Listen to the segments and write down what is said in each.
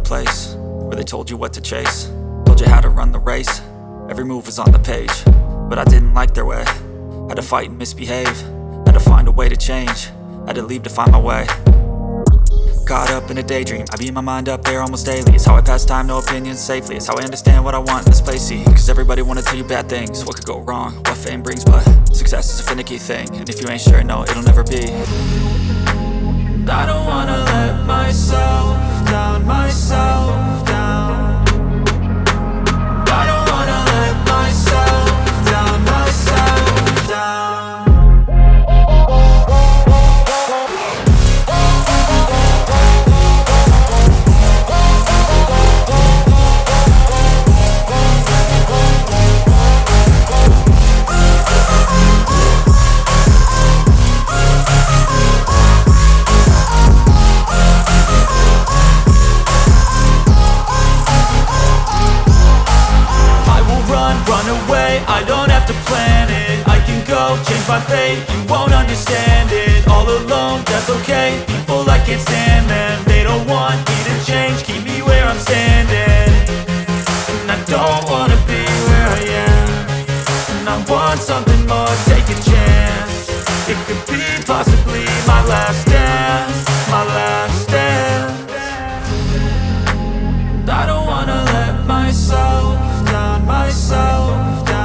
place where they told you what to chase, told you how to run the race. Every move was on the page, but I didn't like their way. Had to fight and misbehave, had to find a way to change, had to leave to find my way. Caught up in a daydream, I beat my mind up there almost daily. It's how I pass time, no opinions safely. It's how I understand what I want in this place, see. Cause everybody wanna tell you bad things, what could go wrong, what fame brings. But success is a finicky thing, and if you ain't sure, no, it'll never be. I don't wanna let myself down, myself down. I don't wanna let myself down, myself down. I don't have to plan it, I can go change my fate. You won't understand it, all alone, that's okay. People, I can't stand them, they don't want me to change. Keep me where I'm standing, and I don't wanna be where I am. And I want something more, take a chance. It could be possibly my last dance, my last dance. I don't wanna let myself down, myself down.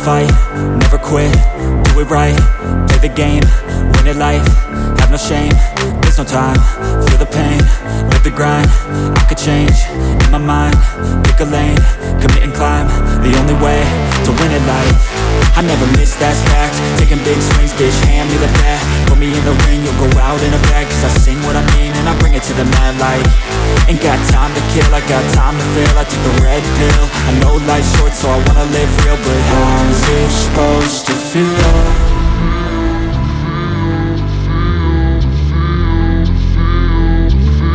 Fight, never quit, do it right, play the game, win it life, have no shame, there's no time, feel the pain, live the grind, I could change, in my mind, pick a lane, commit and climb, the only way to win it life. I never miss, that's fact, taking big swings, bitch, hand me the bat, put me in the ring, you'll go out in a bag, cause I sing what I mean and I bring it to the mad light. Ain't got time to kill, I got time to feel, I took the red pill, I know life's short so I wanna live real, but how's it supposed to feel?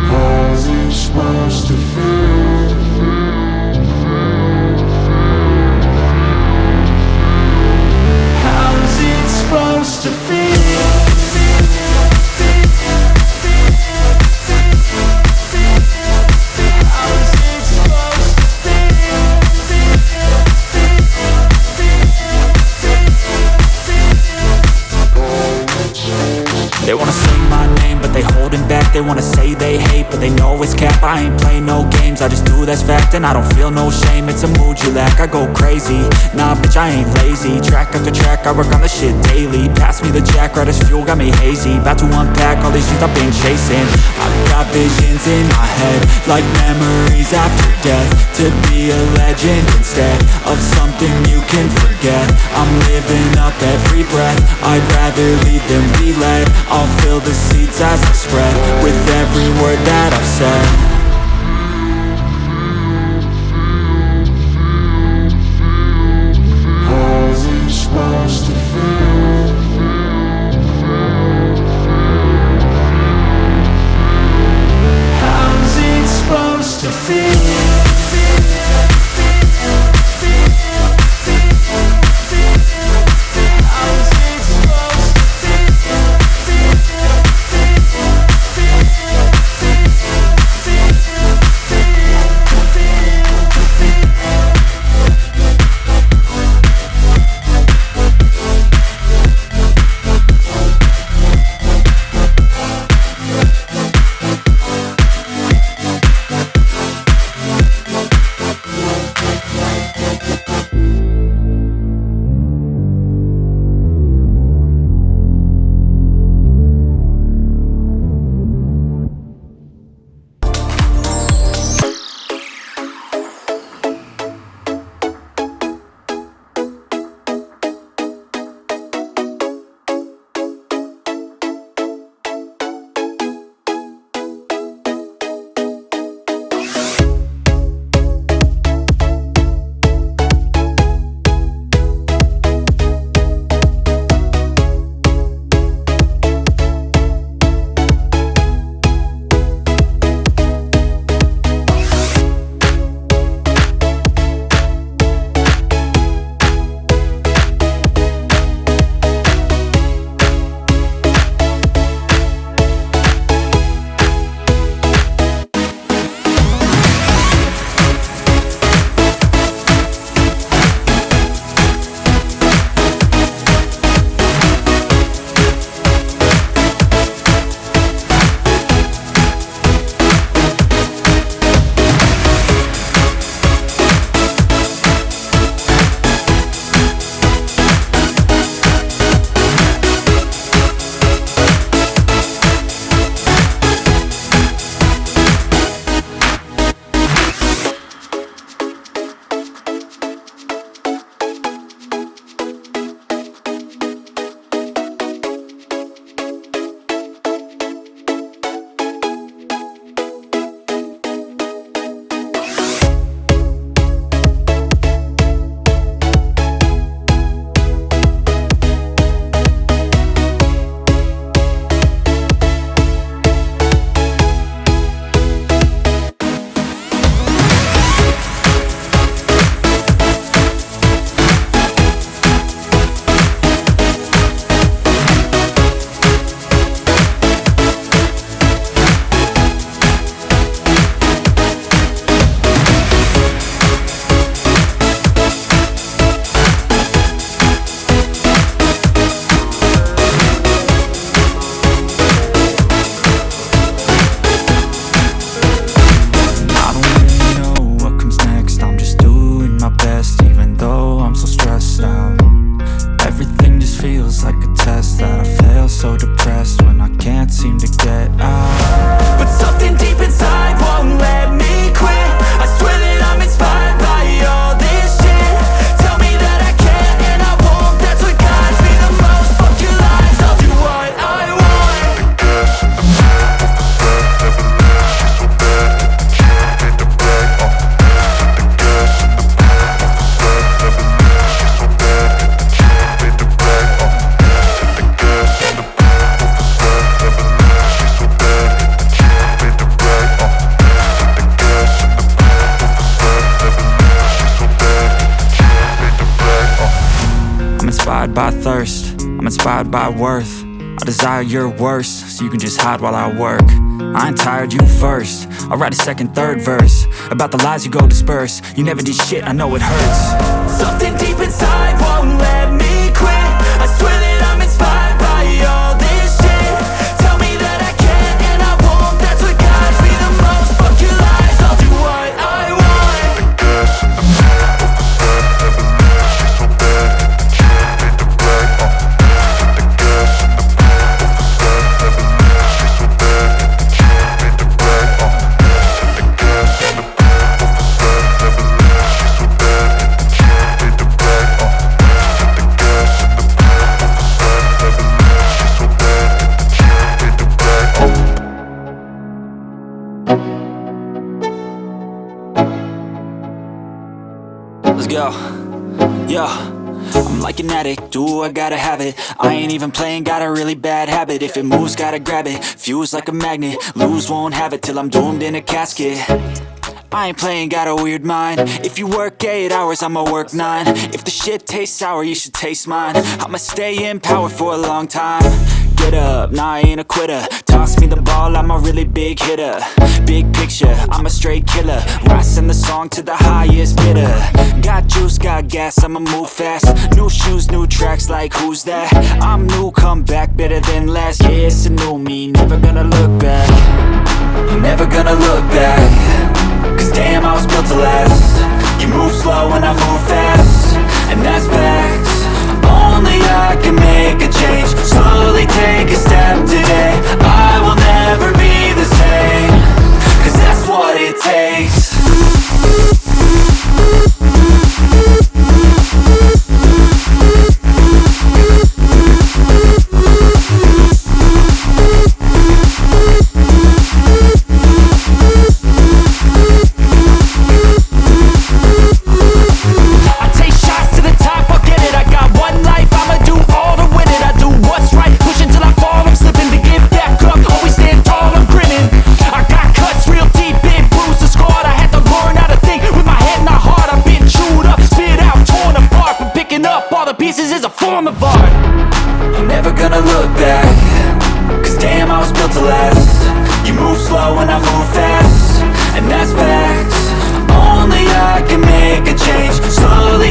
How's it supposed to feel? How's it supposed to feel? They wanna say my name, but they holding back. They wanna say they hate, but they know it's cap. I ain't play no games, I just do that's fact. And I don't feel no shame, it's a mood you lack. I go crazy, nah bitch I ain't lazy. Track after track, I work on this shit daily. Pass me the jack, right as fuel, got me hazy. About to unpack all these things I've been chasing. I've got visions in my head, like memories after death. To be a legend instead of something you can forget. I'm living up every breath, I'd rather lead than be led. I'll fill the seats as I spread with every word that I've said. How's it supposed to feel? How's it supposed to feel? inspired by thirst, I'm inspired by worth. I desire your worst, so you can just hide while I work. I ain't tired, you first. I'll write a second, third verse about the lies you go disperse. You never did shit, I know it hurts. Something deep inside won't let me quit. I swear that I'm inspired by all this shit. Tell me that I can and I won't. That's what guides me the most. Fuck your lies, I'll do what I want. Let's go. Yo, I'm like an addict, do I gotta have it. I ain't even playing, got a really bad habit. If it moves, gotta grab it, fuse like a magnet. Lose, won't have it till I'm doomed in a casket. I ain't playing, got a weird mind. If you work 8 hours, I'ma work 9. If the shit tastes sour, you should taste mine. I'ma stay in power for a long time. Get up, nah I ain't a quitter. Toss me the ball, I'm a really big hitter. Big picture, I'm a straight killer. Rising the song to the highest bidder. Got juice, got gas, I'ma move fast. New shoes, new tracks, like who's that? I'm new, come back, better than last. Yeah, it's a new me, never gonna look back. Never gonna look back. Cause damn, I was built to last. You move slow and I move fast, and that's facts. Only I can make a change. Slowly take a step today. I will never be the same. Cause that's what it takes.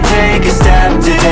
Take a step today.